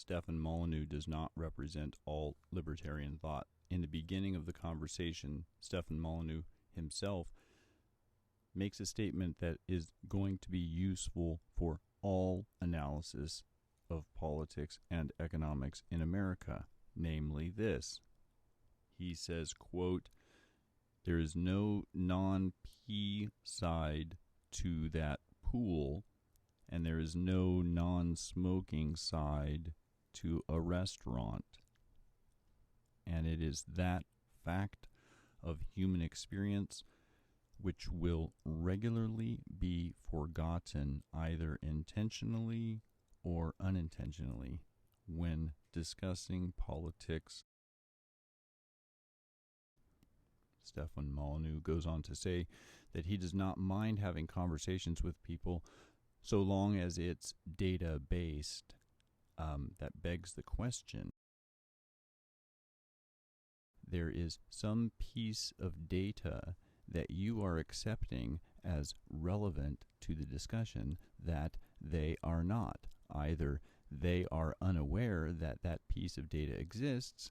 Stefan Molyneux does not represent all libertarian thought. In the beginning of the conversation, Stefan Molyneux himself makes a statement that is going to be useful for all analysis of politics and economics in America, namely this. He says, quote, "There is no non-P side to that pool, and there is no non-smoking side to a restaurant. And it is that fact of human experience which will regularly be forgotten either intentionally or unintentionally when discussing politics." Stefan Molyneux goes on to say that he does not mind having conversations with people so long as it's data-based. That begs the question. There is some piece of data that you are accepting as relevant to the discussion that they are not. Either they are unaware that that piece of data exists,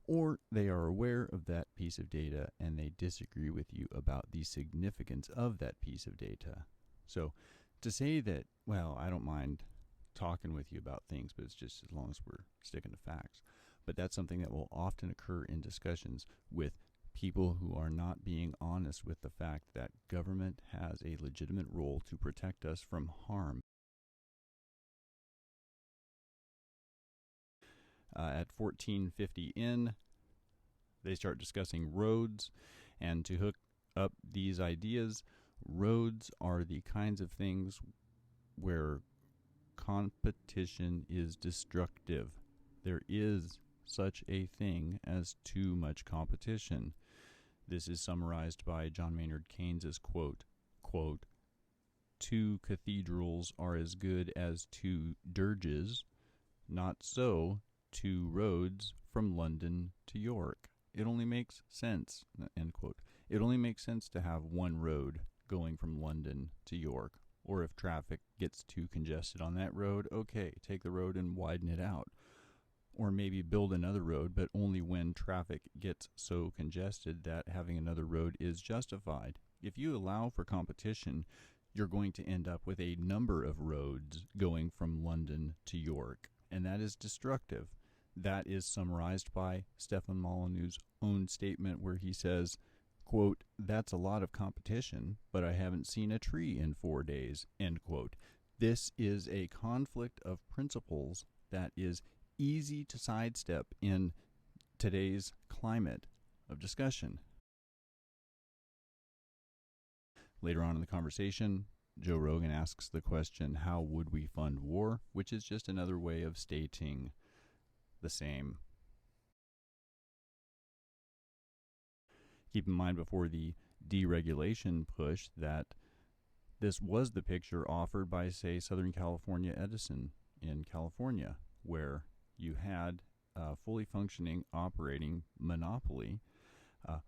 or they are aware of that piece of data and they disagree with you about the significance of that piece of data. So to say that, well, I don't mind talking with you about things, but it's just as long as we're sticking to facts. But that's something that will often occur in discussions with people who are not being honest with the fact that government has a legitimate role to protect us from harm. At 1450 in, they start discussing roads, and to hook up these ideas, roads are the kinds of things where competition is destructive. There is such a thing as too much competition. This is summarized by John Maynard Keynes's quote, "Two cathedrals are as good as two dirges, not so two roads from London to York. It only makes sense," end quote. It only makes sense to have one road going from London to York. Or if traffic gets too congested on that road, okay, take the road and widen it out. Or maybe build another road, but only when traffic gets so congested that having another road is justified. If you allow for competition, you're going to end up with a number of roads going from London to York, and that is destructive. That is summarized by Stefan Molyneux's own statement where he says, quote, "That's a lot of competition, but I haven't seen a tree in 4 days," end quote. This is a conflict of principles that is easy to sidestep in today's climate of discussion. Later on in the conversation, Joe Rogan asks the question, how would we fund war? Which is just another way of stating the same. Keep in mind before the deregulation push that this was the picture offered by, say, Southern California Edison in California, where you had a fully functioning operating monopoly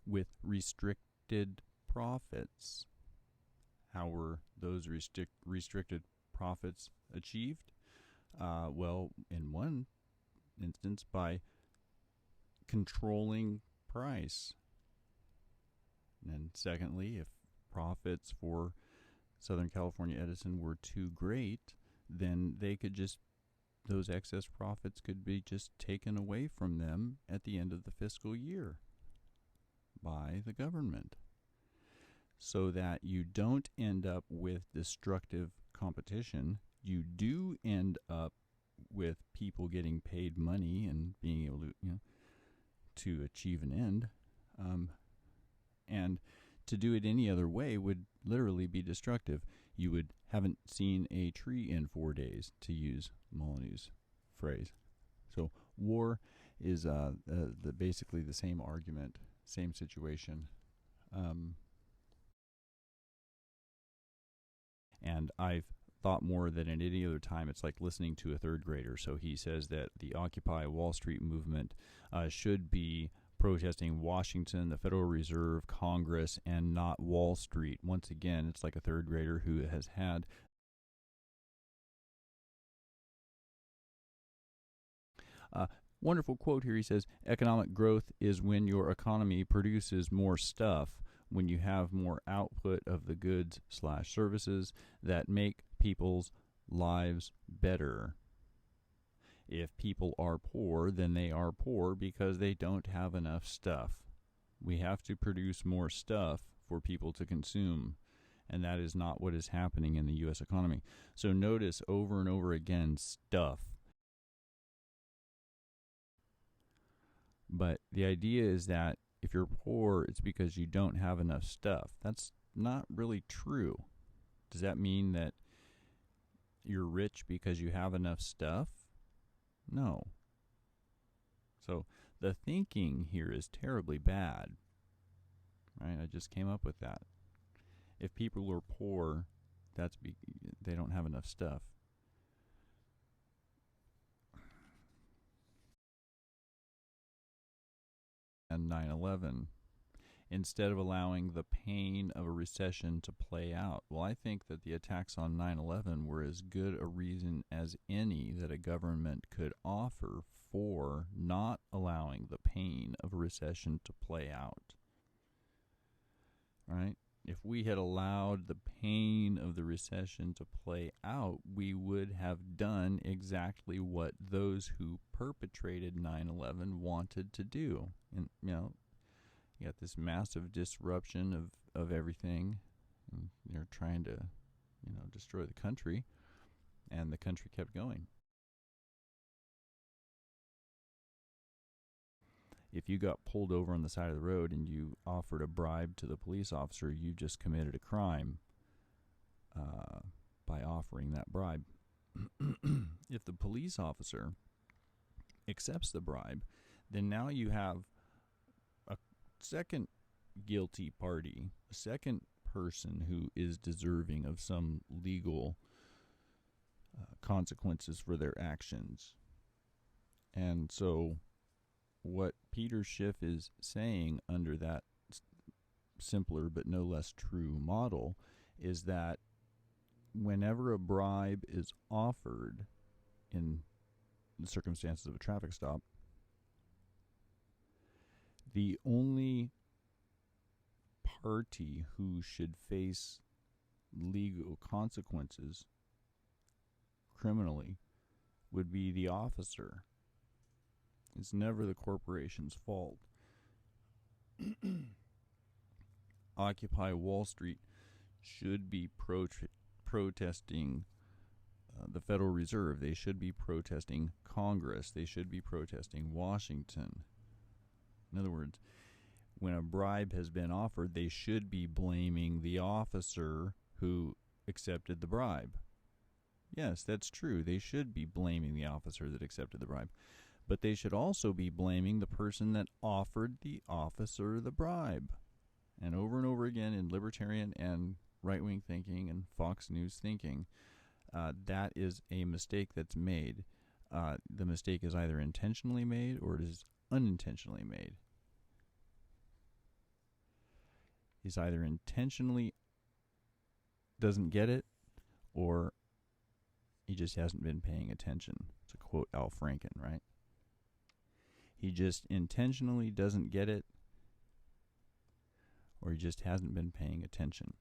with restricted profits. How were those restricted profits achieved? Well, in one instance, by controlling price. And secondly, if profits for Southern California Edison were too great, then they could just, those excess profits could be just taken away from them at the end of the fiscal year by the government, so that you don't end up with destructive competition. You do end up with people getting paid money and being able to achieve an end. And to do it any other way would literally be destructive. You haven't seen a tree in 4 days, to use Molyneux's phrase. So war is basically the same argument, same situation. And I've thought more than at any other time, it's like listening to a third grader. So he says that the Occupy Wall Street movement should be protesting Washington, the Federal Reserve, Congress, and not Wall Street. Once again, it's like a third grader who has had Wonderful quote here. He says, economic growth is when your economy produces more stuff, when you have more output of the goods/services that make people's lives better. If people are poor, then they are poor because they don't have enough stuff. We have to produce more stuff for people to consume, and that is not what is happening in the U.S. economy. So notice over and over again, stuff. But the idea is that if you're poor, it's because you don't have enough stuff. That's not really true. Does that mean that you're rich because you have enough stuff? No. So the thinking here is terribly bad. Right? I just came up with that. If people are poor, they don't have enough stuff. And 9/11, instead of allowing the pain of a recession to play out. Well, I think that the attacks on 9/11 were as good a reason as any that a government could offer for not allowing the pain of a recession to play out. Right? If we had allowed the pain of the recession to play out, we would have done exactly what those who perpetrated 9/11 wanted to do. And, you got this massive disruption of everything. And they're trying to, destroy the country. And the country kept going. If you got pulled over on the side of the road and you offered a bribe to the police officer, you just committed a crime by offering that bribe. If the police officer accepts the bribe, then now you have a second guilty party, a second person who is deserving of some legal consequences for their actions. And so what Peter Schiff is saying under that simpler but no less true model is that whenever a bribe is offered in the circumstances of a traffic stop, the only party who should face legal consequences criminally would be the officer. It's never the corporation's fault. Occupy Wall Street should be protesting the Federal Reserve. They should be protesting Congress. They should be protesting Washington. In other words, when a bribe has been offered, they should be blaming the officer who accepted the bribe. Yes, that's true. They should be blaming the officer that accepted the bribe. But they should also be blaming the person that offered the officer the bribe. And over again in libertarian and right-wing thinking and Fox News thinking, that is a mistake that's made. The mistake is either intentionally made or it is unintentionally made. He's either intentionally doesn't get it or he just hasn't been paying attention. To quote Al Franken, right? He just intentionally doesn't get it, or he just hasn't been paying attention.